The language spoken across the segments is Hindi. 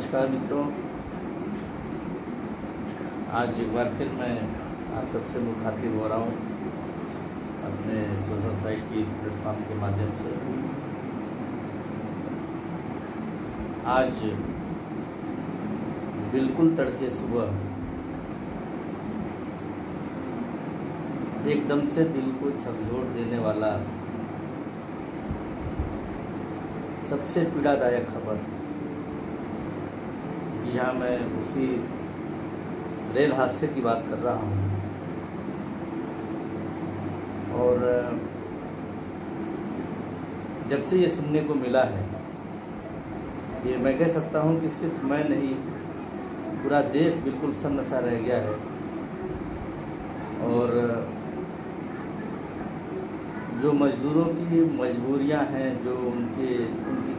नमस्कार मित्रों, आज एक बार फिर मैं आप सबसे मुखातिब हो रहा हूँ अपने सोशल साइट की इस प्लेटफॉर्म के माध्यम से। आज बिल्कुल तड़के सुबह एकदम से दिल को झकझोर देने वाला सबसे पीड़ादायक खबर, जी हाँ, मैं उसी रेल हादसे की बात कर रहा हूँ। और जब से ये सुनने को मिला है, ये मैं कह सकता हूँ कि सिर्फ मैं नहीं, पूरा देश बिल्कुल सन्न सा रह गया है। और जो मज़दूरों की मजबूरियाँ हैं, जो उनकी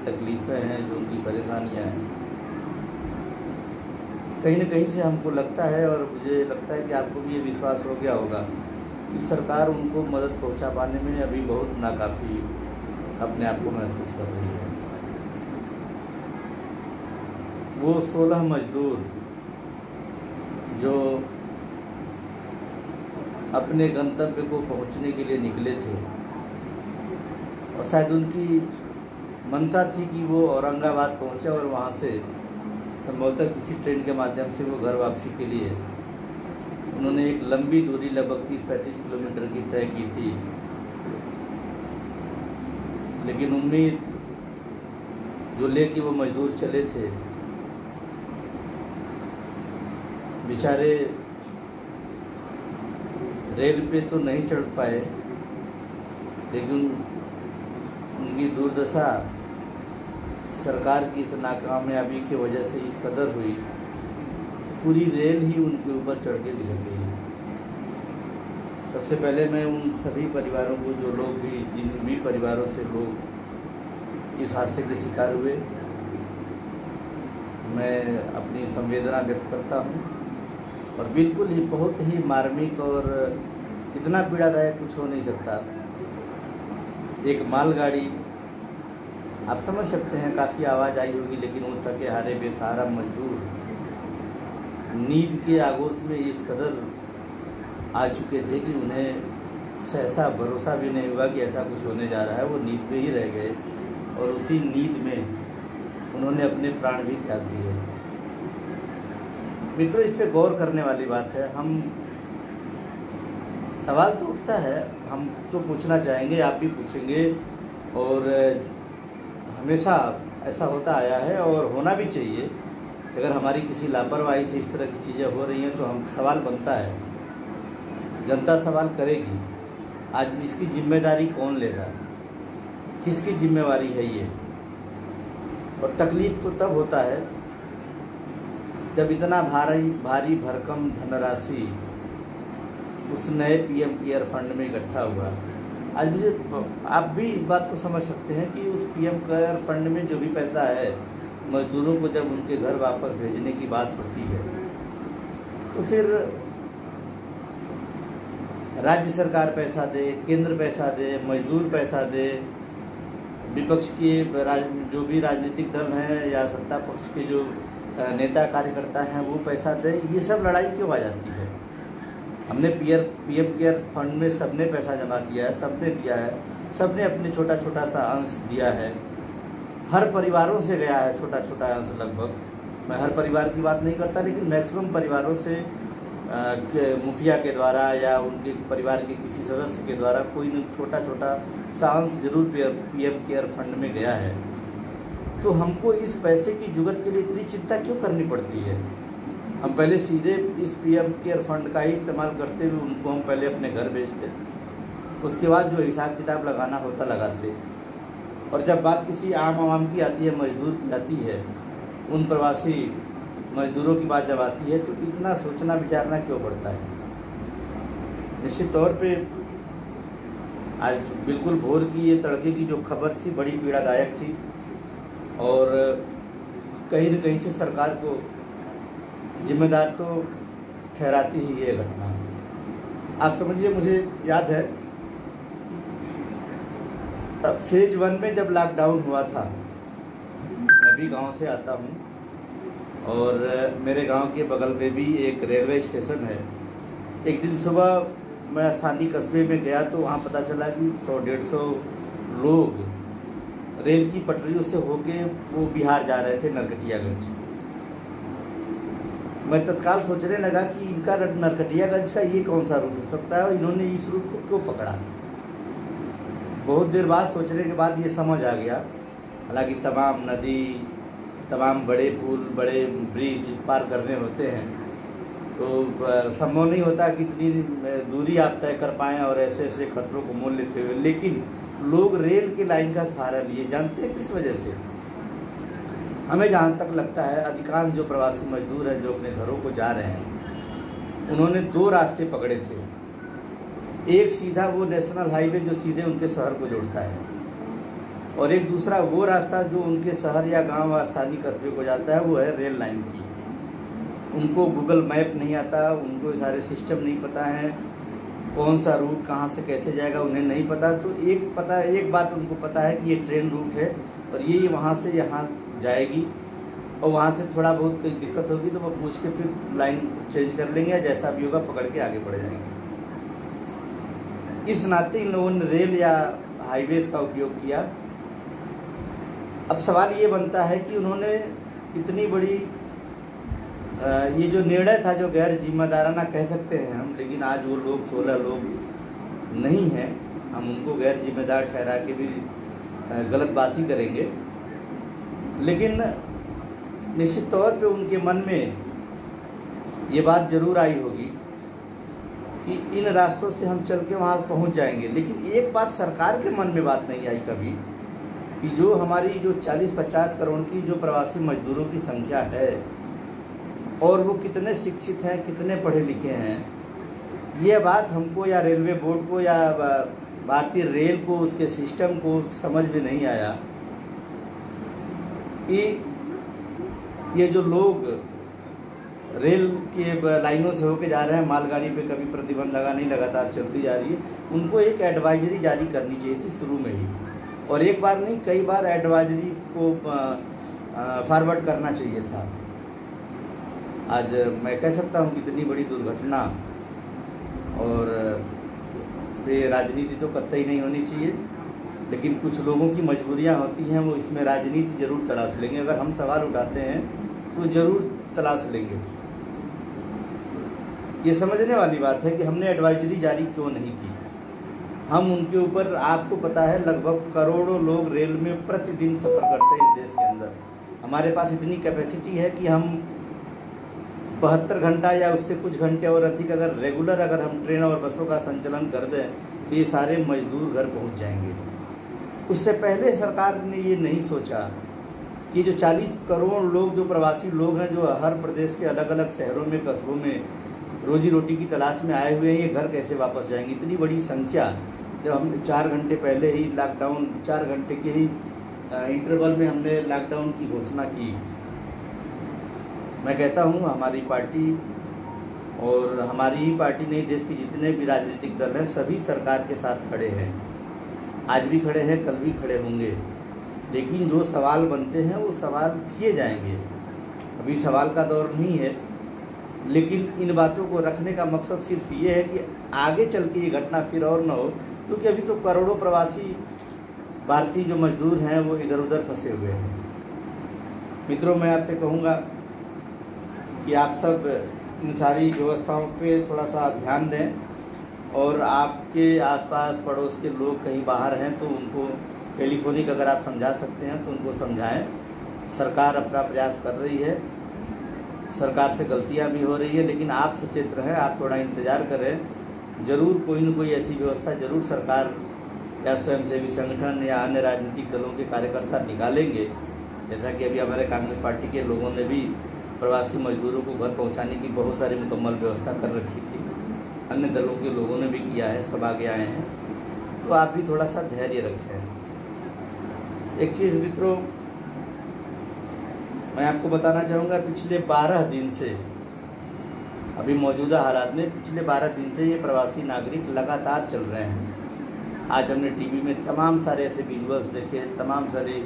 तकलीफ़ें हैं, जो उनकी परेशानियाँ हैं, कहीं न कहीं से हमको लगता है, और मुझे लगता है कि आपको भी ये विश्वास हो गया होगा कि सरकार उनको मदद पहुंचा पाने में अभी बहुत नाकाफ़ी अपने आप को महसूस कर रही है। वो 16 मज़दूर जो अपने गंतव्य को पहुंचने के लिए निकले थे, और शायद उनकी मंशा थी कि वो औरंगाबाद पहुंचे और वहाँ से संभवतः किसी ट्रेन के माध्यम से वो घर वापसी के लिए उन्होंने एक लंबी दूरी लगभग 30-35 किलोमीटर की तय की थी। लेकिन उम्मीद जो लेके वो मजदूर चले थे, बेचारे रेल पे तो नहीं चढ़ पाए, लेकिन उनकी दुर्दशा सरकार की इस नाकामयाबी की वजह से इस कदर हुई कि पूरी रेल ही उनके ऊपर चढ़ के गुजर गई। सबसे पहले मैं उन सभी परिवारों को, जो लोग भी, जिन भी परिवारों से लोग इस हादसे के शिकार हुए, मैं अपनी संवेदना व्यक्त करता हूँ। और बिल्कुल ही बहुत ही मार्मिक और इतना पीड़ादायक कुछ हो नहीं सकता। एक मालगाड़ी, आप समझ सकते हैं, काफ़ी आवाज़ आई होगी, लेकिन वो थके हारे बेसहारा मजदूर नींद के आगोश में इस कदर आ चुके थे कि उन्हें सहसा भरोसा भी नहीं हुआ कि ऐसा कुछ होने जा रहा है। वो नींद में ही रह गए और उसी नींद में उन्होंने अपने प्राण भी त्याग दिए। मित्रों, इस पे गौर करने वाली बात है। हम सवाल तो उठता है, हम तो पूछना चाहेंगे, आप भी पूछेंगे, और हमेशा ऐसा होता आया है और होना भी चाहिए। अगर हमारी किसी लापरवाही से इस तरह की चीज़ें हो रही हैं तो हम सवाल बनता है, जनता सवाल करेगी। आज इसकी जिम्मेदारी कौन लेगा, किसकी जिम्मेवारी है ये? और तकलीफ तो तब होता है जब इतना भारी भरकम धनराशि उस नए पीएम केयर फंड में इकट्ठा हुआ। आज मुझे, आप भी इस बात को समझ सकते हैं कि उस पीएम केयर फंड में जो भी पैसा है, मजदूरों को जब उनके घर वापस भेजने की बात होती है, तो फिर राज्य सरकार पैसा दे, केंद्र पैसा दे, मजदूर पैसा दे, विपक्ष के जो भी राजनीतिक दल हैं या सत्ता पक्ष के जो नेता कार्यकर्ता हैं वो पैसा दे, ये सब लड़ाई क्यों आ जाती है? हमने पीएम केयर फंड में सबने पैसा जमा किया है, सबने दिया है, सबने अपने छोटा छोटा सा अंश दिया है। हर परिवारों से गया है छोटा छोटा अंश लगभग। मैं हर परिवार की बात नहीं करता, लेकिन मैक्सिमम परिवारों से मुखिया के द्वारा या उनके परिवार के किसी सदस्य के द्वारा कोई न छोटा छोटा सा अंश जरूर पीएम केयर फंड में गया है। तो हमको इस पैसे की जुगत के लिए इतनी चिंता क्यों करनी पड़ती है? हम पहले सीधे इस पीएम केयर फंड का ही इस्तेमाल करते हुए उनको हम पहले अपने घर भेजते, उसके बाद जो हिसाब किताब लगाना होता लगाते। और जब बात किसी आम आवाम की आती है, मजदूर की आती है, उन प्रवासी मजदूरों की बात जब आती है, तो इतना सोचना विचारना क्यों पड़ता है? निश्चित तौर पे आज बिल्कुल भोर की ये तड़के की जो खबर थी, बड़ी पीड़ादायक थी, और कहीं न कहीं से सरकार को जिम्मेदार तो ठहराती ही ये घटना। आप समझिए, मुझे याद है फेज 1 में जब लॉकडाउन हुआ था, मैं भी गांव से आता हूँ, और मेरे गांव के बगल में भी एक रेलवे स्टेशन है। एक दिन सुबह मैं स्थानीय कस्बे में गया तो वहाँ पता चला कि 100-150 लोग रेल की पटरियों से होके वो बिहार जा रहे थे, नरकटियागंज। मैं तत्काल सोचने लगा कि इनका नरकटियागंज का ये कौन सा रूट हो सकता है और इन्होंने इस रूट को क्यों पकड़ा। बहुत देर बाद सोचने के बाद ये समझ आ गया। हालांकि तमाम नदी, तमाम बड़े पुल, बड़े ब्रिज पार करने होते हैं तो संभव नहीं होता कि इतनी दूरी आप तय कर पाएँ और ऐसे ऐसे खतरों को मोल लेते हुए। लेकिन लोग रेल की लाइन का सहारा लिए। जानते हैं किस वजह से? हमें जहाँ तक लगता है अधिकांश जो प्रवासी मजदूर हैं जो अपने घरों को जा रहे हैं, उन्होंने 2 रास्ते पकड़े थे। एक सीधा वो नेशनल हाईवे जो सीधे उनके शहर को जोड़ता है, और एक दूसरा वो रास्ता जो उनके शहर या गांव या स्थानीय कस्बे को जाता है, वो है रेल लाइन की। उनको गूगल मैप नहीं आता, उनको सारे सिस्टम नहीं पता है, कौन सा रूट कहाँ से कैसे जाएगा उन्हें नहीं पता। तो एक बात उनको पता है कि ये ट्रेन रूट है और ये वहाँ से यहाँ जाएगी, और वहाँ से थोड़ा बहुत कोई दिक्कत होगी तो वो पूछ के फिर लाइन चेंज कर लेंगे या जैसा भी होगा पकड़ के आगे बढ़ जाएंगे। इस नाते इन लोगों ने रेल या हाईवेज का उपयोग किया। अब सवाल ये बनता है कि उन्होंने इतनी बड़ी ये जो निर्णय था, जो गैर जिम्मेदाराना कह सकते हैं हम, लेकिन आज वो लोग 16 लोग नहीं हैं, हम उनको गैर जिम्मेदार ठहरा के भी गलत बात ही करेंगे। लेकिन निश्चित तौर पे उनके मन में ये बात ज़रूर आई होगी कि इन रास्तों से हम चल के वहाँ पहुँच जाएंगे। लेकिन एक बात सरकार के मन में बात नहीं आई कभी कि जो हमारी जो 40-50 करोड़ की जो प्रवासी मजदूरों की संख्या है और वो कितने शिक्षित हैं, कितने पढ़े लिखे हैं, ये बात हमको या रेलवे बोर्ड को या भारतीय रेल को, उसके सिस्टम को समझ में नहीं आया कि ये जो लोग रेल के लाइनों से होके जा रहे हैं, मालगाड़ी पे कभी प्रतिबंध लगा नहीं, लगातार चलती जा रही है, उनको एक एडवाइजरी जारी करनी चाहिए थी शुरू में ही, और एक बार नहीं कई बार एडवाइजरी को फॉरवर्ड करना चाहिए था। आज मैं कह सकता हूँ कि इतनी बड़ी दुर्घटना, और इस पर राजनीति तो कतई नहीं होनी चाहिए, लेकिन कुछ लोगों की मजबूरियाँ होती हैं, वो इसमें राजनीति जरूर तलाश लेंगे। अगर हम सवाल उठाते हैं तो ज़रूर तलाश लेंगे। ये समझने वाली बात है कि हमने एडवाइजरी जारी क्यों नहीं की। हम उनके ऊपर, आपको पता है, लगभग करोड़ों लोग रेल में प्रतिदिन सफ़र करते हैं इस देश के अंदर। हमारे पास इतनी कैपेसिटी है कि हम 72 घंटा या उससे कुछ घंटे और अधिक अगर रेगुलर अगर हम ट्रेन और बसों का संचालन कर दें तो ये सारे मजदूर घर पहुंच जाएंगे। उससे पहले सरकार ने ये नहीं सोचा कि जो 40 करोड़ लोग जो प्रवासी लोग हैं, जो हर प्रदेश के अलग अलग शहरों में, कस्बों में रोजी रोटी की तलाश में आए हुए हैं, ये घर कैसे वापस जाएंगे। इतनी बड़ी संख्या, जब हमने 4 घंटे पहले ही लॉकडाउन, 4 घंटे के ही इंटरवल में हमने लॉकडाउन की घोषणा की। मैं कहता हूँ हमारी पार्टी, और हमारी ही पार्टी नहीं, देश के जितने भी राजनीतिक दल हैं सभी सरकार के साथ खड़े हैं। आज भी खड़े हैं, कल भी खड़े होंगे। लेकिन जो सवाल बनते हैं वो सवाल किए जाएंगे। अभी सवाल का दौर नहीं है, लेकिन इन बातों को रखने का मकसद सिर्फ ये है कि आगे चल के ये घटना फिर और न हो, क्योंकि अभी तो करोड़ों प्रवासी भारतीय जो मजदूर हैं वो इधर उधर फंसे हुए हैं। मित्रों, मैं आपसे कहूँगा कि आप सब इन सारी व्यवस्थाओं पे थोड़ा सा ध्यान दें, और आपके आसपास पड़ोस के लोग कहीं बाहर हैं तो उनको टेलीफोनिक अगर आप समझा सकते हैं तो उनको समझाएं। सरकार अपना प्रयास कर रही है, सरकार से गलतियां भी हो रही है, लेकिन आप सचेत रहें, आप थोड़ा इंतज़ार करें। ज़रूर कोई न कोई ऐसी व्यवस्था ज़रूर सरकार या स्वयंसेवी संगठन या अन्य राजनीतिक दलों के कार्यकर्ता निकालेंगे। जैसा कि अभी हमारे कांग्रेस पार्टी के लोगों ने भी प्रवासी मजदूरों को घर पहुंचाने की बहुत सारी मुकम्मल व्यवस्था कर रखी थी, अन्य दलों के लोगों ने भी किया है, सब आगे आए हैं। तो आप भी थोड़ा सा धैर्य रखें। एक चीज़ मित्रों मैं आपको बताना चाहूँगा, पिछले 12 दिन से, अभी मौजूदा हालात में पिछले 12 दिन से ये प्रवासी नागरिक लगातार चल रहे हैं। आज हमने टीवी में तमाम सारे ऐसे विजुअल्स देखे, तमाम सारी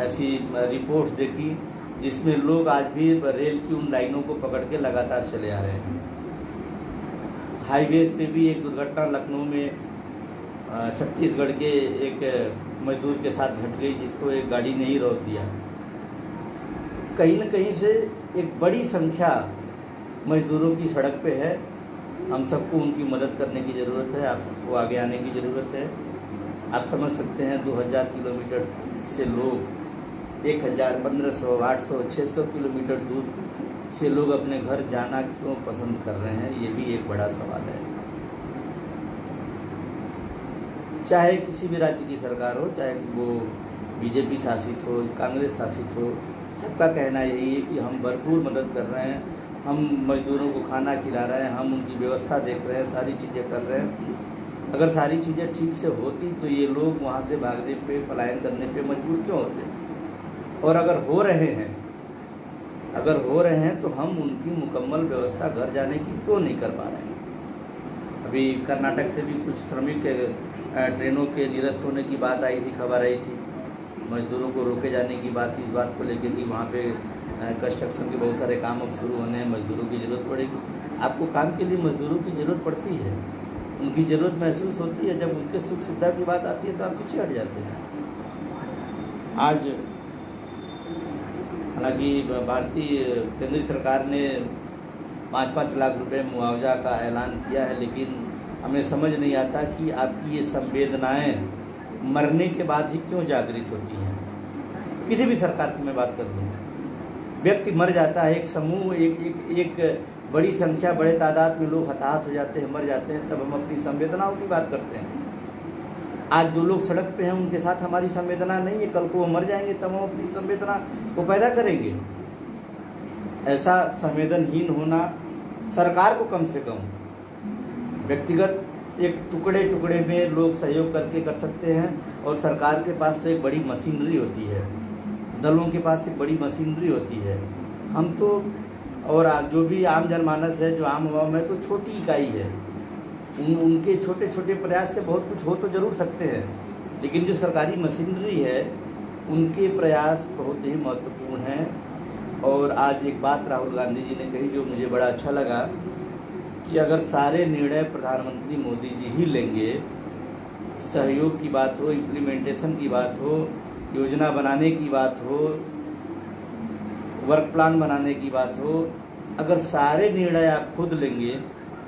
ऐसी रिपोर्ट्स देखी जिसमें लोग आज भी रेल की उन लाइनों को पकड़ के लगातार चले आ रहे हैं। हाईवेज पे भी एक दुर्घटना लखनऊ में छत्तीसगढ़ के एक मजदूर के साथ घट गई, जिसको एक गाड़ी ने ही रोक दिया। कहीं न कहीं से एक बड़ी संख्या मजदूरों की सड़क पे है। हम सबको उनकी मदद करने की ज़रूरत है, आप सबको आगे आने की ज़रूरत है। आप समझ सकते हैं 2000 किलोमीटर से लोग 1000, 1500, 800, 600 किलोमीटर दूर से लोग अपने घर जाना क्यों पसंद कर रहे हैं, ये भी एक बड़ा सवाल है। चाहे किसी भी राज्य की सरकार हो, चाहे वो बीजेपी शासित हो, कांग्रेस शासित हो, सबका कहना यही है कि हम भरपूर मदद कर रहे हैं, हम मजदूरों को खाना खिला रहे हैं, हम उनकी व्यवस्था देख रहे हैं, सारी चीज़ें कर रहे हैं। अगर सारी चीज़ें ठीक से होती तो ये लोग वहाँ से भागने पे, पलायन करने पे मजबूर क्यों होते? और अगर हो रहे हैं तो हम उनकी मुकम्मल व्यवस्था घर जाने की क्यों नहीं कर पा रहे हैं? अभी कर्नाटक से भी कुछ श्रमिक ट्रेनों के निरस्त होने की बात आई थी, खबर आई थी। मजदूरों को रोके जाने की बात थी, इस बात को लेकर कि वहाँ पे कंस्ट्रक्शन के बहुत सारे काम अब शुरू होने हैं, मजदूरों की ज़रूरत पड़ेगी। आपको काम के लिए मजदूरों की ज़रूरत पड़ती है, उनकी ज़रूरत महसूस होती है। जब उनके सुख सुविधा की बात आती है तो आप पीछे हट जाते हैं। आज हालांकि भारतीय केंद्रीय सरकार ने 5-5 लाख रुपए मुआवजा का ऐलान किया है, लेकिन हमें समझ नहीं आता कि आपकी ये संवेदनाएं मरने के बाद ही क्यों जागृत होती हैं। किसी भी सरकार की मैं बात कर लूँ, व्यक्ति मर जाता है, एक समूह, एक बड़ी संख्या, बड़े तादाद में लोग हताहत हो जाते हैं, मर जाते हैं, तब हम अपनी संवेदनाओं की बात करते हैं। आज जो लोग सड़क पे हैं उनके साथ हमारी संवेदना नहीं है, कल को वो मर जाएंगे तब हम अपनी संवेदना को पैदा करेंगे। ऐसा संवेदनहीन होना सरकार को कम से कम व्यक्तिगत एक टुकड़े टुकड़े में लोग सहयोग करके कर सकते हैं, और सरकार के पास तो एक बड़ी मशीनरी होती है, दलों के पास एक बड़ी मशीनरी होती है। हम तो और जो भी आम जनमानस है, जो आम आवाम है, तो छोटी इकाई है। उनके छोटे छोटे प्रयास से बहुत कुछ हो तो ज़रूर सकते हैं, लेकिन जो सरकारी मशीनरी है उनके प्रयास बहुत ही महत्वपूर्ण हैं। और आज एक बात राहुल गांधी जी ने कही जो मुझे बड़ा अच्छा लगा, कि अगर सारे निर्णय प्रधानमंत्री मोदी जी ही लेंगे, सहयोग की बात हो, इम्प्लीमेंटेशन की बात हो, योजना बनाने की बात हो, वर्क प्लान बनाने की बात हो, अगर सारे निर्णय आप खुद लेंगे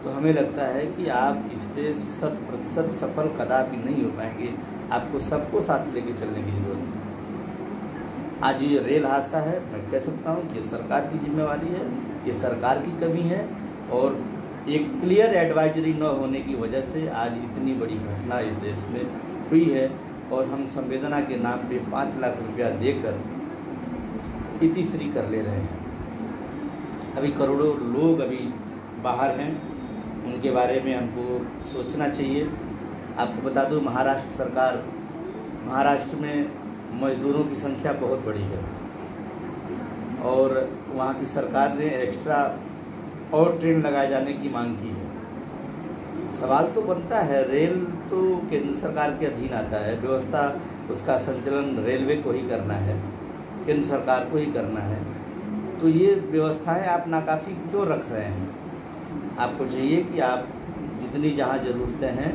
तो हमें लगता है कि आप इस पर 100% सफल कदापि नहीं हो पाएंगे। आपको सबको साथ लेके चलने की ज़रूरत है। आज ये रेल हादसा है, मैं कह सकता हूँ कि ये सरकार की जिम्मेवारी है, ये सरकार की कमी है, और एक क्लियर एडवाइजरी न होने की वजह से आज इतनी बड़ी घटना इस देश में हुई है। और हम संवेदना के नाम पे 5 लाख रुपया देकर इतिश्री कर ले रहे हैं। अभी करोड़ों लोग अभी बाहर हैं, उनके बारे में हमको सोचना चाहिए। आपको बता दूं, महाराष्ट्र में मज़दूरों की संख्या बहुत बड़ी है, और वहाँ की सरकार ने एक्स्ट्रा और ट्रेन लगाए जाने की मांग की है। सवाल तो बनता है, रेल तो केंद्र सरकार के अधीन आता है, व्यवस्था उसका संचालन रेलवे को ही करना है, केंद्र सरकार को ही करना है। तो ये व्यवस्थाएं आप नाकाफ़ी क्यों रख रहे हैं? आपको चाहिए कि आप जितनी जहाँ ज़रूरतें हैं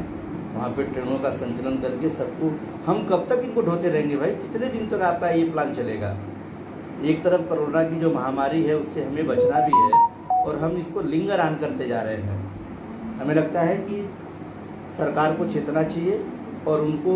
वहाँ पे ट्रेनों का संचालन करके सबको, हम कब तक इनको ढोते रहेंगे भाई? कितने दिन तक आपका ये प्लान चलेगा? एक तरफ कोरोना की जो महामारी है उससे हमें बचना भी है, और हम इसको लिंगर ऑन करते जा रहे हैं। हमें लगता है कि सरकार को चेतना चाहिए, और उनको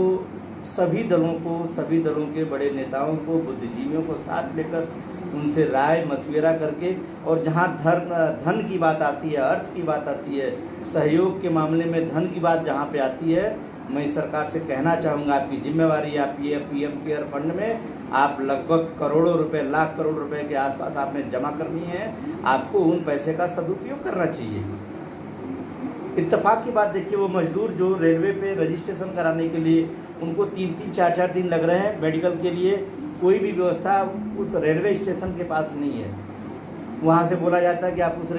सभी दलों के बड़े नेताओं को, बुद्धिजीवियों को साथ लेकर उनसे राय मशविरा करके, और जहाँ धन की बात आती है, अर्थ की बात आती है, सहयोग के मामले में धन की बात जहाँ पे आती है, मैं सरकार से कहना चाहूँगा, आपकी जिम्मेवारी है, आप पीएम केयर फंड में आप लगभग करोड़ों रुपए, लाख करोड़ रुपए के आसपास आपने जमा करनी है। आपको उन पैसे का सदुपयोग करना चाहिए। इत्तेफाक की बात देखिए, वो मजदूर जो रेलवे पे रजिस्ट्रेशन कराने के लिए उनको 3-3, 4-4 दिन लग रहे हैं मेडिकल के लिए, कोई भी व्यवस्था उस रेलवे स्टेशन के पास नहीं है। वहाँ से बोला जाता है कि आप उस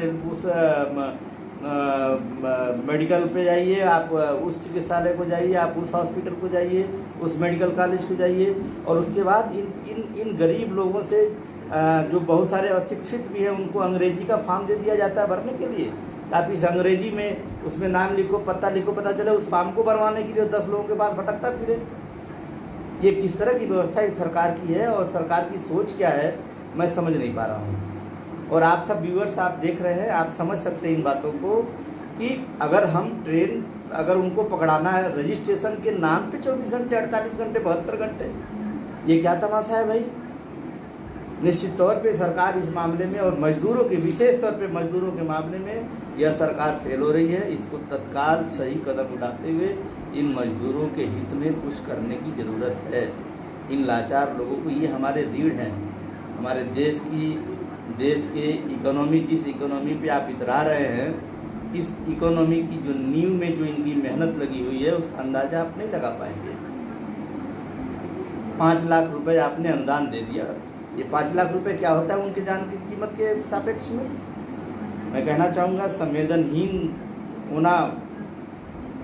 मेडिकल पे जाइए, आप उस चिकित्सालय को जाइए, आप उस हॉस्पिटल को जाइए, उस मेडिकल कॉलेज को जाइए, और उसके बाद इन गरीब लोगों से जो बहुत सारे अशिक्षित भी हैं उनको अंग्रेजी का फॉर्म दे दिया जाता है भरने के लिए। आप इस अंग्रेजी में उसमें नाम लिखो, पता लिखो, पता चले उस फॉर्म को भरवाने के लिए 10 लोगों के पास भटकता फिरे। ये किस तरह की व्यवस्था इस सरकार की है और सरकार की सोच क्या है, मैं समझ नहीं पा रहा हूँ। और आप सब व्यूअर्स आप देख रहे हैं, आप समझ सकते हैं इन बातों को कि अगर हम ट्रेन अगर उनको पकड़ाना है रजिस्ट्रेशन के नाम पे 24 घंटे, 48 घंटे, 72 घंटे, ये क्या तमाशा है भाई। निश्चित तौर पे सरकार इस मामले में और मजदूरों के विशेष तौर पे मजदूरों के मामले में यह सरकार फेल हो रही है। इसको तत्काल सही कदम उठाते हुए इन मजदूरों के हित में कुछ करने की ज़रूरत है। इन लाचार लोगों को, ये हमारे रीढ़ हैं, हमारे देश के इकोनॉमी, जिस इकोनॉमी पे आप इतरा रहे हैं, इस इकोनॉमी की जो नींव में जो इनकी मेहनत लगी हुई है उसका अंदाज़ा आप नहीं लगा पाएंगे। 5 लाख रुपए आपने अनुदान दे दिया। ये 5 लाख रुपए क्या होता है उनके जान की कीमत के सापेक्ष में। मैं कहना चाहूँगा संवेदनहीन होना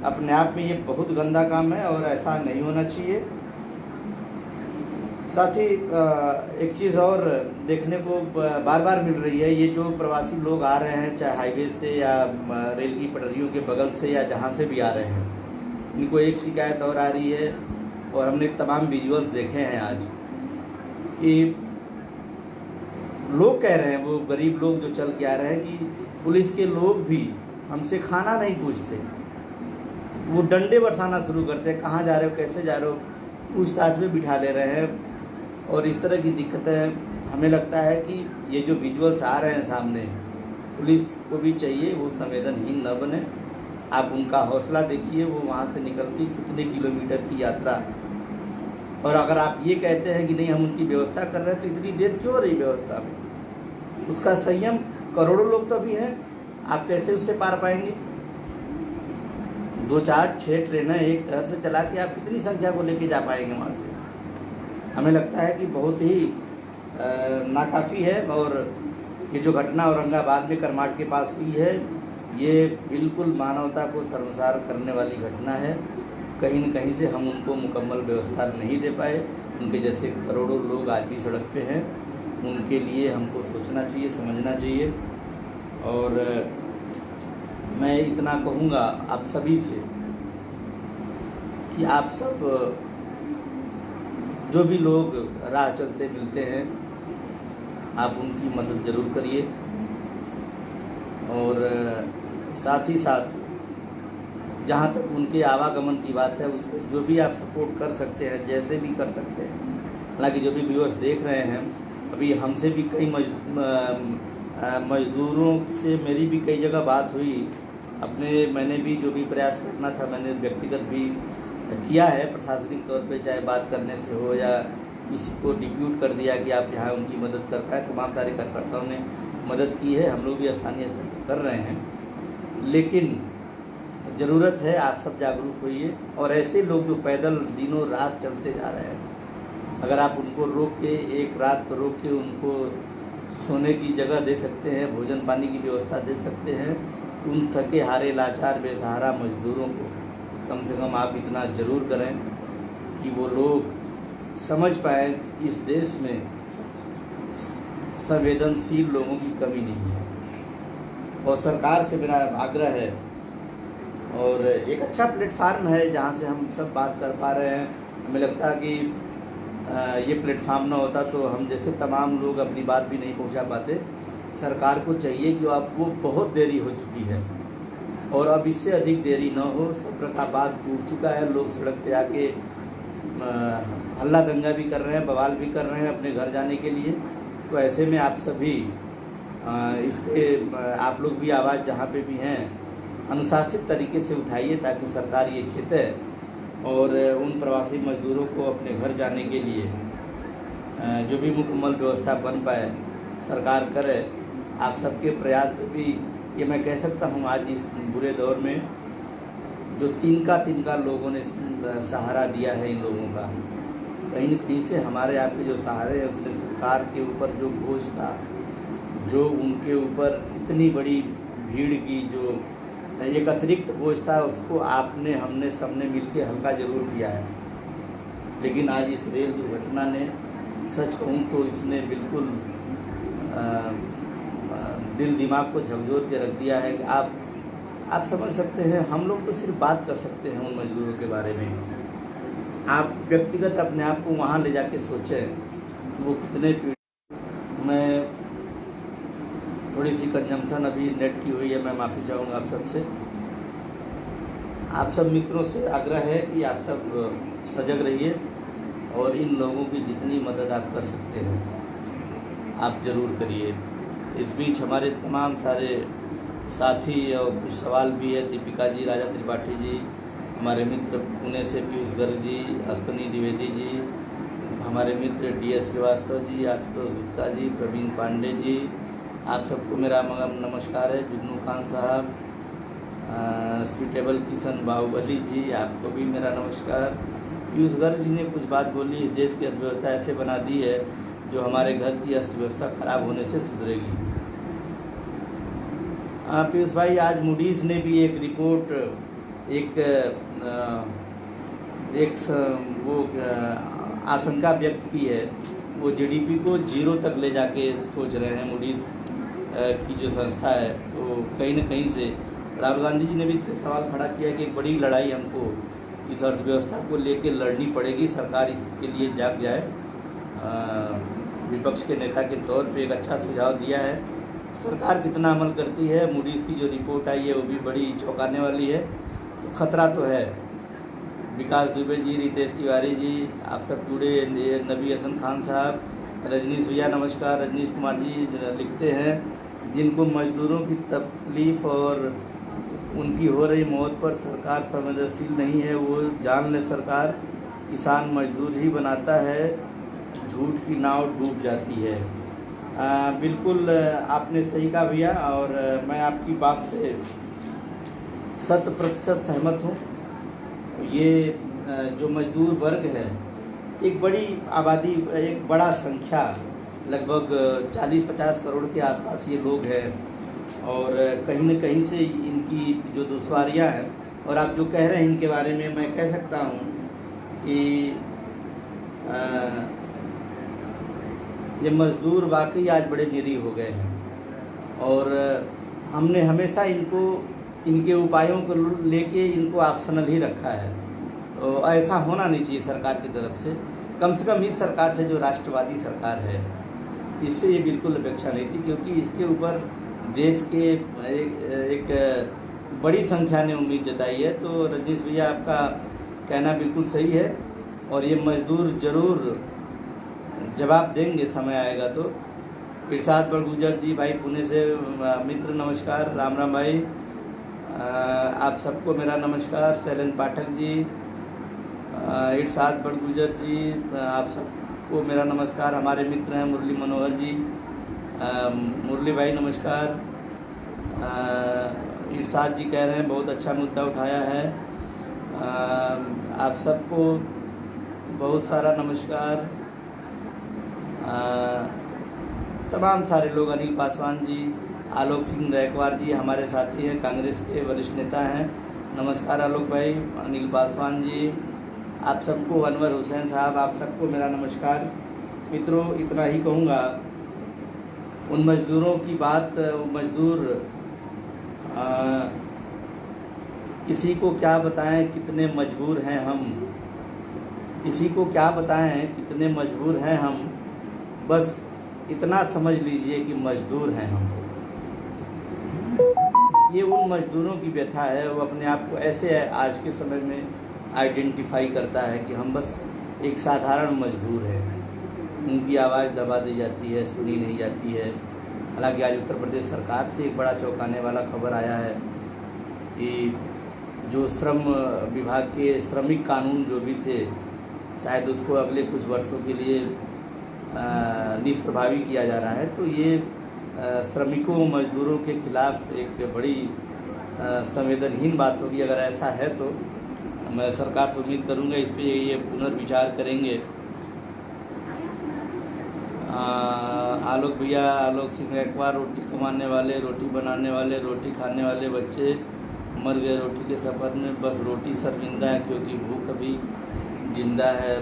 अपने आप में ये बहुत गंदा काम है और ऐसा नहीं होना चाहिए। साथ ही एक चीज़ और देखने को बार बार मिल रही है, ये जो प्रवासी लोग आ रहे हैं चाहे हाईवे से या रेल की पटरियों के बगल से या जहाँ से भी आ रहे हैं, इनको एक शिकायत और आ रही है और हमने तमाम विजुअल्स देखे हैं आज कि लोग कह रहे हैं, वो गरीब लोग जो चल के आ रहे हैं, कि पुलिस के लोग भी हमसे खाना नहीं पूछते, वो डंडे बरसाना शुरू करते हैं, कहाँ जा रहे हो, कैसे जा रहे हो, पूछताछ में बिठा ले रहे हैं। और इस तरह की दिक्कतें हमें लगता है कि ये जो विजुअल्स आ रहे हैं सामने, पुलिस को भी चाहिए वो संवेदनहीन न बने। आप उनका हौसला देखिए, वो वहाँ से निकल के कितने किलोमीटर की यात्रा, और अगर आप ये कहते हैं कि नहीं हम उनकी व्यवस्था कर रहे हैं, तो इतनी देर क्यों हो रही व्यवस्था में? उसका संयम, करोड़ों लोग तो अभी हैं, आप कैसे उससे पार पाएंगे? 2, 4, 6 ट्रेनें एक शहर से चला के आप कितनी संख्या को लेके जा पाएंगे वहाँ से? हमें लगता है कि बहुत ही नाकाफ़ी है। और ये जो घटना औरंगाबाद में करमाट के पास हुई है, ये बिल्कुल मानवता को शर्मसार करने वाली घटना है। कहीं न कहीं से हम उनको मुकम्मल व्यवस्था नहीं दे पाए। उनके जैसे करोड़ों लोग आज भी सड़क पे हैं, उनके लिए हमको सोचना चाहिए, समझना चाहिए। और मैं इतना कहूँगा आप सभी से कि आप सब जो भी लोग राह चलते मिलते हैं, आप उनकी मदद ज़रूर करिए। और साथ ही साथ जहाँ तक उनके आवागमन की बात है, उस पर जो भी आप सपोर्ट कर सकते हैं, जैसे भी कर सकते हैं। हालांकि जो भी व्यूअर्स देख रहे हैं, अभी हमसे भी कई मजदूरों से मेरी भी कई जगह बात हुई। मैंने भी जो भी प्रयास करना था, मैंने व्यक्तिगत भी किया है प्रशासनिक तौर पे, चाहे बात करने से हो या किसी को डिप्यूट कर दिया कि आप यहाँ उनकी मदद कर पाए। तमाम सारे कार्यकर्ताओं ने मदद की है, हम लोग भी स्थानीय स्तर पर कर रहे हैं। लेकिन ज़रूरत है आप सब जागरूक होइए। और ऐसे लोग जो पैदल दिनों रात चलते जा रहे हैं, अगर आप उनको रोक के, एक रात रोक के उनको सोने की जगह दे सकते हैं, भोजन पानी की व्यवस्था दे सकते हैं, उन थके हारे लाचार बेसहारा मजदूरों को कम से कम आप इतना ज़रूर करें कि वो लोग समझ पाएँ इस देश में संवेदनशील लोगों की कमी नहीं है। और सरकार से मेरा आग्रह है, और एक अच्छा प्लेटफार्म है जहाँ से हम सब बात कर पा रहे हैं। हमें लगता है कि ये प्लेटफार्म ना होता तो हम जैसे तमाम लोग अपनी बात भी नहीं पहुँचा पाते। सरकार को चाहिए कि अब वो बहुत देरी हो चुकी है और अब इससे अधिक देरी न हो। सब्र का बात टूट चुका है, लोग सड़क पे आके हल्ला दंगा भी कर रहे हैं, बवाल भी कर रहे हैं अपने घर जाने के लिए। तो ऐसे में आप सभी इस पर आप लोग भी आवाज़ जहाँ पे भी हैं अनुशासित तरीके से उठाइए, ताकि सरकार ये चेते और उन प्रवासी मजदूरों को अपने घर जाने के लिए जो भी मुकम्मल व्यवस्था बन पाए सरकार करे। आप सबके प्रयास से भी ये मैं कह सकता हूँ, आज इस बुरे दौर में जो तिनका लोगों ने सहारा दिया है इन लोगों का, कहीं न कहीं से हमारे आपके जो सहारे हैं उसने सरकार के ऊपर जो बोझ था, जो उनके ऊपर इतनी बड़ी भीड़ की जो एक अतिरिक्त बोझ था, उसको हमने सबने मिलके हल्का ज़रूर किया है। लेकिन आज इस रेल दुर्घटना ने सच कहूँ तो इसने बिल्कुल दिल दिमाग को झकझोर के रख दिया है कि आप समझ सकते हैं, हम लोग तो सिर्फ बात कर सकते हैं उन मजदूरों के बारे में। आप व्यक्तिगत अपने आप को वहाँ ले जाके सोचें कि वो कितने मैं थोड़ी सी कंजम्पशन अभी नेट की हुई है, मैं माफ़ी चाहूँगा आप सबसे। आप सब मित्रों से आग्रह है कि आप सब सजग रहिए और इन लोगों की जितनी मदद आप कर सकते हैं आप ज़रूर करिए। इस बीच हमारे तमाम सारे साथी और कुछ सवाल भी है। दीपिका जी, राजा त्रिपाठी जी, हमारे मित्र पुणे से पीयूष गर्ग जी, अश्विनी द्विवेदी जी, हमारे मित्र DS श्रीवास्तव जी, आशुतोष गुप्ता जी, प्रवीण पांडे जी, आप सबको मेरा नमस्कार है। जुगनू खान साहब, स्वीटेबल किशन बाहुबली जी, आपको भी मेरा नमस्कार। पीयूष गर्ग जी ने कुछ बात बोली, इस देश की अर्थव्यवस्था ऐसे बना दी है जो हमारे घर की अर्थव्यवस्था खराब होने से सुधरेगी। पीयूष भाई, आज मूडीज़ ने भी एक रिपोर्ट वो आशंका व्यक्त की है। वो GDP को 0 तक ले जाके सोच रहे हैं मूडीज़ की जो संस्था है। तो कहीं न कहीं से राहुल गांधी जी ने भी इस पर सवाल खड़ा किया कि एक बड़ी लड़ाई हमको इस अर्थव्यवस्था को लेकर लड़नी पड़ेगी, सरकार इसके लिए जाग जाए। विपक्ष के नेता के तौर पे एक अच्छा सुझाव दिया है। सरकार कितना अमल करती है, मूडीज़ की जो रिपोर्ट आई है वो भी बड़ी चौंकाने वाली है। तो खतरा तो है। विकास दुबे जी, रितेश तिवारी जी, आप सब जुड़े, नबी हसन खान साहब, रजनीश भैया नमस्कार। रजनीश कुमार जी लिखते हैं, जिनको मजदूरों की तकलीफ़ और उनकी हो रही मौत पर सरकार संवेदनशील नहीं है, वो जान ले सरकार किसान मजदूर ही बनाता है, झूठ की नाव डूब जाती है। बिल्कुल आपने सही कहा भैया, और मैं आपकी बात से 100% सहमत हूँ। ये जो मजदूर वर्ग है, एक बड़ी आबादी, एक बड़ा संख्या, लगभग 40-50 करोड़ के आसपास ये लोग हैं, और कहीं न कहीं से इनकी जो दुश्वारियाँ हैं, और आप जो कह रहे हैं इनके बारे में, मैं कह सकता हूँ कि ये मज़दूर वाकई आज बड़े निरीह हो गए हैं, और हमने हमेशा इनको इनके उपायों को लेके इनको ऑप्शनल ही रखा है। तो ऐसा होना नहीं चाहिए सरकार की तरफ से। कम से कम इस सरकार से, जो राष्ट्रवादी सरकार है, इससे ये बिल्कुल अपेक्षा नहीं थी, क्योंकि इसके ऊपर देश के एक बड़ी संख्या ने उम्मीद जताई है। तो रजनीश भैया, आपका कहना बिल्कुल सही है, और ये मज़दूर ज़रूर जवाब देंगे, समय आएगा तो। इरशाद बड़गुजर जी, भाई पुणे से मित्र नमस्कार। राम राम भाई, आप सबको मेरा नमस्कार। शैलेन पाठक जी, इरशाद बड़गुजर जी, आप सबको मेरा नमस्कार। हमारे मित्र हैं मुरली मनोहर जी, मुरली भाई नमस्कार। इरशाद जी कह रहे हैं बहुत अच्छा मुद्दा उठाया है। आप सबको बहुत सारा नमस्कार। तमाम सारे लोग, अनिल पासवान जी, आलोक सिंह रैकवार जी हमारे साथी हैं, कांग्रेस के वरिष्ठ नेता हैं। नमस्कार आलोक भाई, अनिल पासवान जी, आप सबको, अनवर हुसैन साहब, आप सबको मेरा नमस्कार। मित्रों, इतना ही कहूँगा। उन मज़दूरों की बात, मज़दूर किसी को क्या बताएं कितने मजबूर हैं हम, किसी को क्या बताएं कितने मजबूर हैं हम, बस इतना समझ लीजिए कि मजदूर हैं हम। ये उन मजदूरों की व्यथा है। वो अपने आप को ऐसे आज के समय में आइडेंटिफाई करता है कि हम बस एक साधारण मजदूर हैं। उनकी आवाज़ दबा दी जाती है, सुनी नहीं जाती है। हालांकि आज उत्तर प्रदेश सरकार से एक बड़ा चौंकाने वाला खबर आया है कि जो श्रम विभाग के श्रमिक कानून जो भी थे, शायद उसको अगले कुछ वर्षों के लिए निष्प्रभावी किया जा रहा है। तो ये श्रमिकों, मजदूरों के खिलाफ एक बड़ी संवेदनहीन बात होगी। अगर ऐसा है तो मैं सरकार से उम्मीद करूंगा इस पे ये पुनर्विचार करेंगे। आलोक भैया, आलोक सिंह एक बार, रोटी कमाने वाले, रोटी बनाने वाले, रोटी खाने वाले बच्चे मर गए रोटी के सफ़र में, बस रोटी शर्मिंदा है क्योंकि भूख अभी जिंदा है।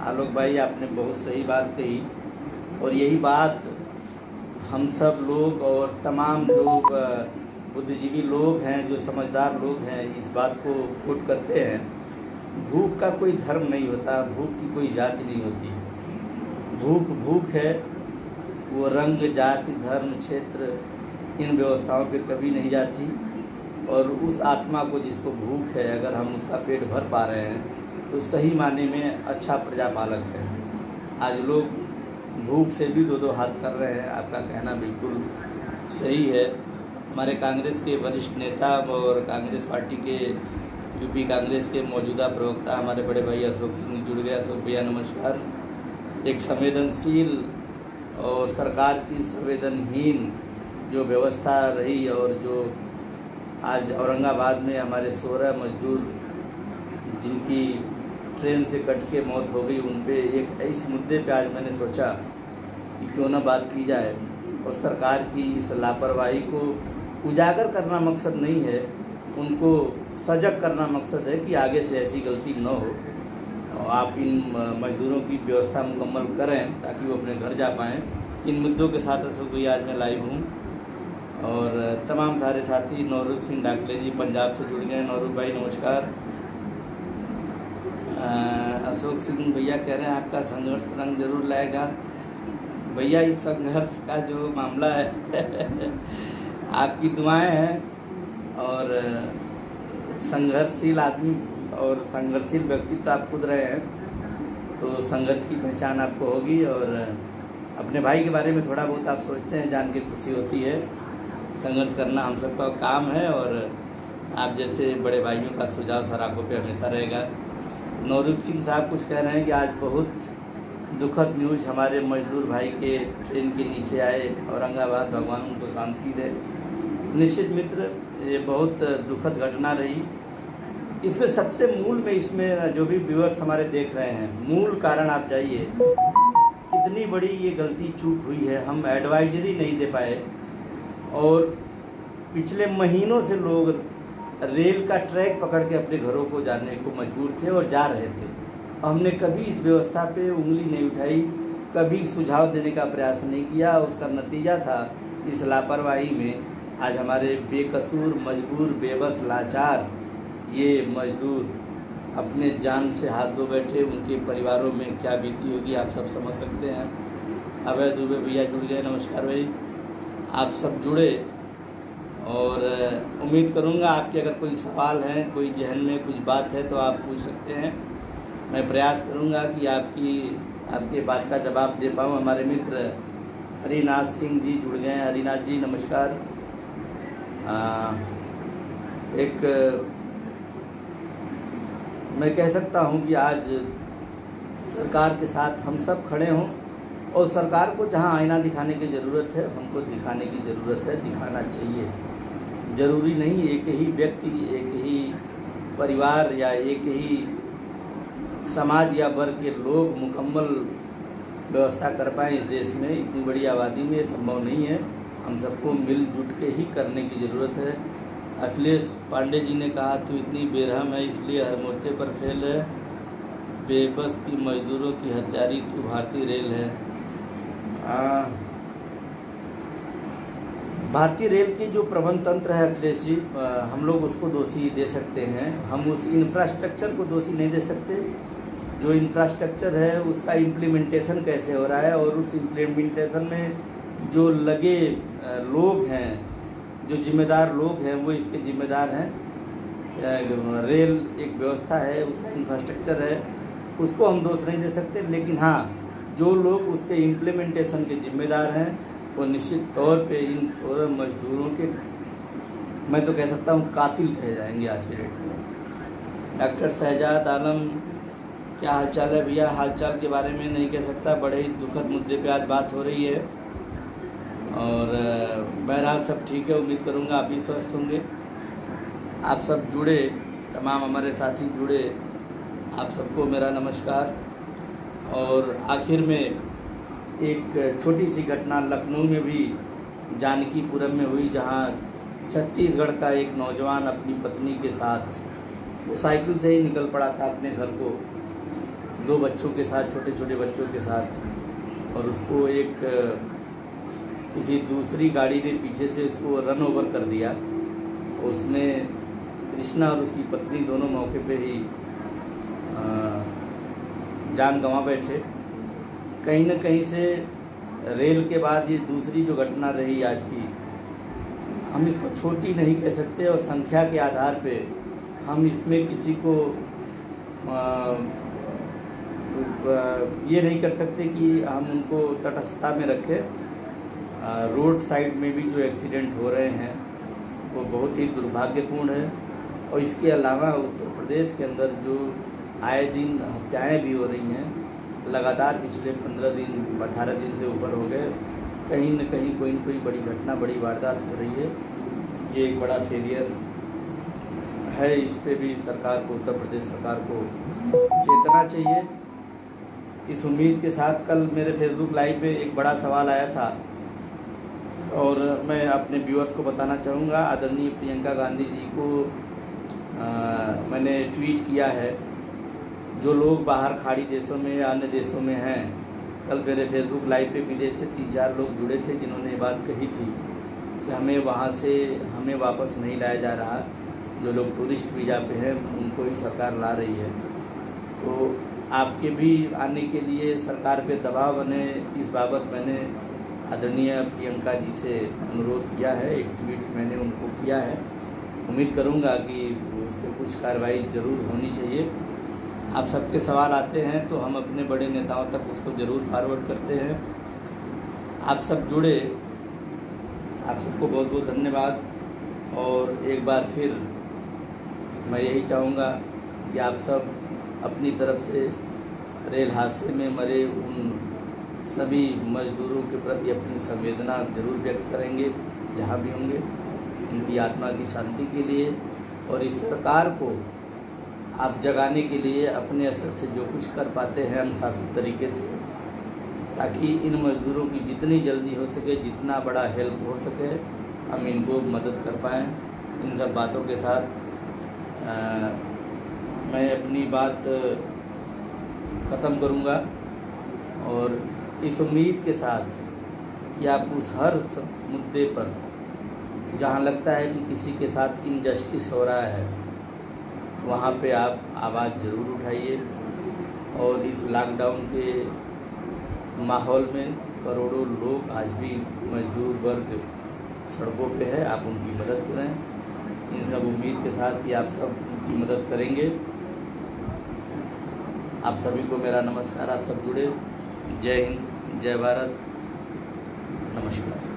आलोक भाई, आपने बहुत सही बात कही, और यही बात हम सब लोग और तमाम जो बुद्धिजीवी लोग हैं, जो समझदार लोग हैं, इस बात को पुट करते हैं। भूख का कोई धर्म नहीं होता, भूख की कोई जाति नहीं होती। भूख भूख है, वो रंग, जाति, धर्म, क्षेत्र, इन व्यवस्थाओं पे कभी नहीं जाती। और उस आत्मा को जिसको भूख है, अगर हम उसका पेट भर पा रहे हैं तो सही माने में अच्छा प्रजापालक है। आज लोग भूख से भी दो हाथ कर रहे हैं। आपका कहना बिल्कुल सही है। हमारे कांग्रेस के वरिष्ठ नेता और कांग्रेस पार्टी के यूपी कांग्रेस के मौजूदा प्रवक्ता हमारे बड़े भाई अशोक सिंह जुड़ गए। अशोक भैया नमस्कार। एक संवेदनशील और सरकार की संवेदनहीन जो व्यवस्था रही, और जो आज औरंगाबाद में हमारे 16 मजदूर जिनकी ट्रेन से कट के मौत हो गई, उन पे एक इस मुद्दे पे आज मैंने सोचा कि क्यों ना बात की जाए। और सरकार की इस लापरवाही को उजागर करना मकसद नहीं है, उनको सजग करना मकसद है कि आगे से ऐसी गलती न हो। और आप इन मजदूरों की व्यवस्था मुकम्मल करें ताकि वो अपने घर जा पाएँ। इन मुद्दों के साथ अशोक भैया आज मैं लाइव हूँ, और तमाम सारे साथी नौरूप सिंह डाकले जी पंजाब से जुड़ गए। नौरूप भाई नमस्कार। अशोक सिंह भैया कह रहे हैं आपका संघर्ष रंग जरूर लाएगा। भैया, इस संघर्ष का जो मामला है आपकी दुआएं हैं, और संघर्षशील आदमी और संघर्षशील व्यक्ति तो आप खुद रहे हैं, तो संघर्ष की पहचान आपको होगी। और अपने भाई के बारे में थोड़ा बहुत आप सोचते हैं, जान के खुशी होती है। संघर्ष करना हम सबका काम है, और आप जैसे बड़े भाइयों का सुझाव सराखों पे हमेशा रहेगा। नौरूप सिंह साहब कुछ कह रहे हैं कि आज बहुत दुखद न्यूज़ हमारे मजदूर भाई के ट्रेन के नीचे आए औरंगाबाद, भगवान उनको शांति दे। निश्चित मित्र, ये बहुत दुखद घटना रही। इसमें सबसे मूल में, इसमें जो भी व्यूअर्स हमारे देख रहे हैं, मूल कारण आप जाइए, कितनी बड़ी ये गलती चूक हुई है। हम एडवाइजरी नहीं दे पाए, और पिछले महीनों से लोग रेल का ट्रैक पकड़ के अपने घरों को जाने को मजबूर थे और जा रहे थे। हमने कभी इस व्यवस्था पे उंगली नहीं उठाई, कभी सुझाव देने का प्रयास नहीं किया। उसका नतीजा था इस लापरवाही में आज हमारे बेकसूर, मजबूर, बेबस, लाचार ये मजदूर अपने जान से हाथ धो बैठे। उनके परिवारों में क्या बीती होगी आप सब समझ सकते हैं। अभय दुबे भैया जुड़ गए, नमस्कार भाई। आप सब जुड़े, और उम्मीद करूंगा आपके अगर कोई सवाल है, कोई जहन में कुछ बात है तो आप पूछ सकते हैं। मैं प्रयास करूंगा कि आपके बात का जवाब दे पाऊँ। हमारे मित्र हरिनाथ सिंह जी जुड़ गए हैं। हरिनाथ जी नमस्कार। मैं कह सकता हूं कि आज सरकार के साथ हम सब खड़े हों, और सरकार को जहां आईना दिखाने की ज़रूरत है, हमको दिखाने की ज़रूरत है, दिखाना चाहिए। ज़रूरी नहीं एक ही व्यक्ति, एक ही परिवार या एक ही समाज या वर्ग के लोग मुकम्मल व्यवस्था कर पाएँ इस देश में। इतनी बड़ी आबादी में संभव नहीं है। हम सबको मिलजुल के ही करने की ज़रूरत है। अखिलेश पांडे जी ने कहा तू इतनी बेरहम है इसलिए हर मोर्चे पर फेल है, बेबस की मजदूरों की हत्यारी तू भारतीय रेल है। भारतीय रेल की जो प्रबंध तंत्र है अखिलेश जी, हम लोग उसको दोषी दे सकते हैं, हम उस इंफ्रास्ट्रक्चर को दोषी नहीं दे सकते। जो इंफ्रास्ट्रक्चर है उसका इम्प्लीमेंटेशन कैसे हो रहा है, और उस इम्प्लीमेंटेशन में जो लगे लोग हैं, जो जिम्मेदार लोग हैं, वो इसके जिम्मेदार हैं। रेल एक व्यवस्था है, उसका इंफ्रास्ट्रक्चर है, उसको हम दोष नहीं दे सकते। लेकिन हाँ, जो लोग उसके इम्प्लीमेंटेशन के जिम्मेदार हैं वो निश्चित तौर पे इन 16 मजदूरों के, मैं तो कह सकता हूँ, कातिल कहे जाएंगे आज के डेट में। डॉक्टर शहजाद आलम, क्या हालचाल है भैया? हालचाल के बारे में नहीं कह सकता, बड़े ही दुखद मुद्दे पे आज बात हो रही है, और बहरहाल सब ठीक है। उम्मीद करूँगा आप भी स्वस्थ होंगे। आप सब जुड़े, तमाम हमारे साथी जुड़े, आप सबको मेरा नमस्कार। और आखिर में एक छोटी सी घटना लखनऊ में भी जानकीपुरम में हुई, जहाँ छत्तीसगढ़ का एक नौजवान अपनी पत्नी के साथ, वो साइकिल से ही निकल पड़ा था अपने घर को, 2 बच्चों के साथ, छोटे छोटे बच्चों के साथ, और उसको एक किसी दूसरी गाड़ी ने पीछे से उसको रन ओवर कर दिया। उसमें कृष्णा और उसकी पत्नी दोनों मौके पे ही जान गंवा बैठे। कहीं न कहीं से रेल के बाद ये दूसरी जो घटना रही आज की, हम इसको छोटी नहीं कह सकते, और संख्या के आधार पे हम इसमें किसी को ये नहीं कर सकते कि हम उनको तटस्थता में रखें। रोड साइड में भी जो एक्सीडेंट हो रहे हैं वो बहुत ही दुर्भाग्यपूर्ण है, और इसके अलावा उत्तर प्रदेश के अंदर जो आए दिन हत्याएं भी हो रही हैं, लगातार पिछले 15 दिन 18 दिन से ऊपर हो गए। कहीं न कहीं कोई न कोई बड़ी घटना, बड़ी वारदात हो रही है। ये एक बड़ा फेलियर है। इस पे भी सरकार को, उत्तर प्रदेश सरकार को चेतना चाहिए। इस उम्मीद के साथ कल मेरे फेसबुक लाइव पे एक बड़ा सवाल आया था, और मैं अपने व्यूअर्स को बताना चाहूँगा। आदरणीय प्रियंका गांधी जी को मैंने ट्वीट किया है। जो लोग बाहर खाड़ी देशों में या अन्य देशों में हैं, कल मेरे फेसबुक लाइव पे विदेश से 3-4 लोग जुड़े थे जिन्होंने ये बात कही थी कि हमें वहाँ से हमें वापस नहीं लाया जा रहा। जो लोग टूरिस्ट वीज़ा पे हैं उनको ही सरकार ला रही है। तो आपके भी आने के लिए सरकार पे दबाव बने, इस बाबत मैंने आदरणीय प्रियंका जी से अनुरोध किया है। एक ट्वीट मैंने उनको किया है। उम्मीद करूँगा कि उस पर कुछ कार्रवाई ज़रूर होनी चाहिए। आप सबके सवाल आते हैं तो हम अपने बड़े नेताओं तक उसको ज़रूर फॉरवर्ड करते हैं। आप सब जुड़े, आप सबको बहुत बहुत धन्यवाद। और एक बार फिर मैं यही चाहूँगा कि आप सब अपनी तरफ से रेल हादसे में मरे उन सभी मजदूरों के प्रति अपनी संवेदना जरूर व्यक्त करेंगे जहाँ भी होंगे, उनकी आत्मा की शांति के लिए। और इस सरकार को आप जगाने के लिए अपने स्तर से जो कुछ कर पाते हैं अनुशासित तरीके से, ताकि इन मजदूरों की जितनी जल्दी हो सके, जितना बड़ा हेल्प हो सके, हम इनको मदद कर पाएँ। इन सब बातों के साथ मैं अपनी बात ख़त्म करूँगा, और इस उम्मीद के साथ कि आप उस हर मुद्दे पर जहाँ लगता है कि किसी के साथ इनजस्टिस हो रहा है, वहाँ पे आप आवाज़ ज़रूर उठाइए। और इस लॉकडाउन के माहौल में करोड़ों लोग आज भी मजदूर वर्ग सड़कों पे है, आप उनकी मदद करें। इन सब उम्मीद के साथ कि आप सब उनकी मदद करेंगे। आप सभी को मेरा नमस्कार। आप सब जुड़े। जय हिंद, जय भारत, नमस्कार।